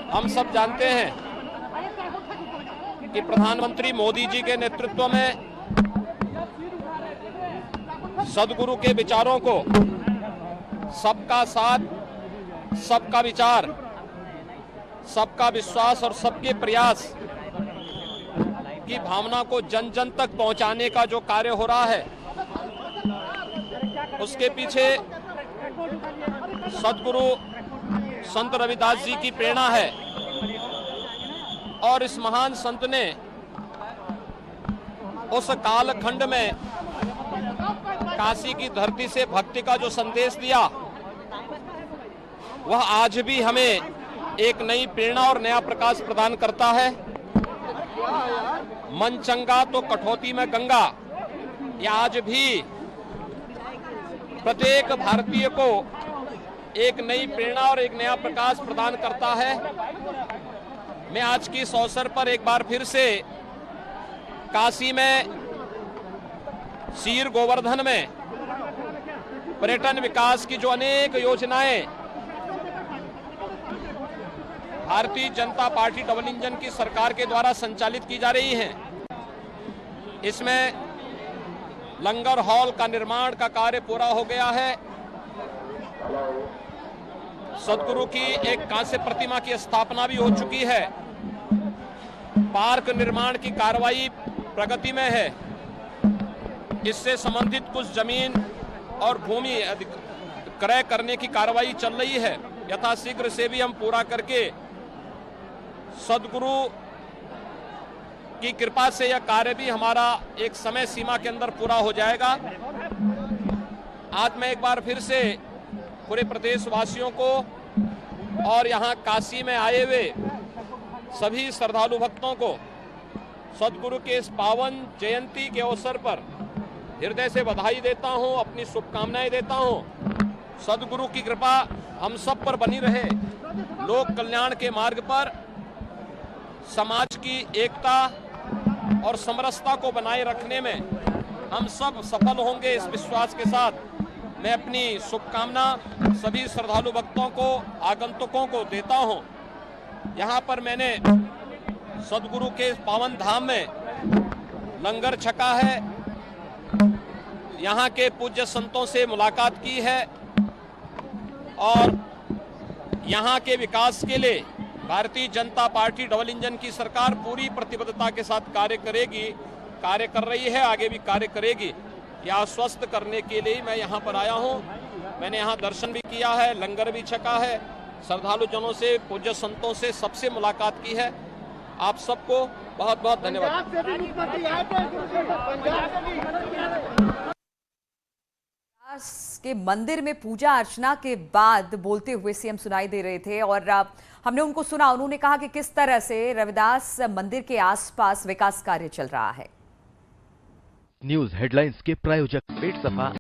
हम सब जानते हैं कि प्रधानमंत्री मोदी जी के नेतृत्व में सदगुरु के विचारों को सबका साथ, सबका विचार, सबका विश्वास और सबके प्रयास की भावना को जन जन तक पहुंचाने का जो कार्य हो रहा है, उसके पीछे सदगुरु संत रविदास जी की प्रेरणा है। और इस महान संत ने उस कालखंड में काशी की धरती से भक्ति का जो संदेश दिया, वह आज भी हमें एक नई प्रेरणा और नया प्रकाश प्रदान करता है। मन चंगा तो कठौती में गंगा, यह आज भी प्रत्येक भारतीय को एक नई प्रेरणा और एक नया प्रकाश प्रदान करता है। मैं आज की इस अवसर पर एक बार फिर से काशी में, सीर गोवर्धन में पर्यटन विकास की जो अनेक योजनाएं Bharatiya Janata party double engine की सरकार के द्वारा संचालित की जा रही हैं, इसमें लंगर हॉल का निर्माण का कार्य पूरा हो गया है। सदगुरु की एक कांस्य प्रतिमा की स्थापना भी हो चुकी है। पार्क निर्माण की कार्रवाई प्रगति में है। इससे संबंधित कुछ जमीन और भूमि क्रय करने की कार्रवाई चल रही है। यथाशीघ्र से भी हम पूरा करके सदगुरु की कृपा से यह कार्य भी हमारा एक समय सीमा के अंदर पूरा हो जाएगा। आज मैं एक बार फिर से पूरे प्रदेशवासियों को और यहाँ काशी में आए हुए सभी श्रद्धालु भक्तों को सदगुरु के इस पावन जयंती के अवसर पर हृदय से बधाई देता हूँ, अपनी शुभकामनाएं देता हूँ। सदगुरु की कृपा हम सब पर बनी रहे। लोक कल्याण के मार्ग पर समाज की एकता और समरसता को बनाए रखने में हम सब सफल होंगे, इस विश्वास के साथ मैं अपनी शुभकामना सभी श्रद्धालु भक्तों को, आगंतुकों को देता हूं। यहां पर मैंने सदगुरु के पावन धाम में लंगर छका है, यहां के पूज्य संतों से मुलाकात की है और यहां के विकास के लिए Bharatiya Janata party double engine की सरकार पूरी प्रतिबद्धता के साथ कार्य करेगी, कार्य कर रही है, आगे भी कार्य करेगी। यह आश्वस्त करने के लिए मैं यहाँ पर आया हूँ। मैंने यहाँ दर्शन भी किया है, लंगर भी छका है, श्रद्धालु जनों से, पूज्य संतों से सबसे मुलाकात की है। आप सबको बहुत बहुत धन्यवाद। के मंदिर में पूजा अर्चना के बाद बोलते हुए सीएम सुनाई दे रहे थे और हमने उनको सुना। उन्होंने कहा कि किस तरह से रविदास मंदिर के आसपास विकास कार्य चल रहा है। न्यूज हेडलाइंस के प्रायोजक पेट सफा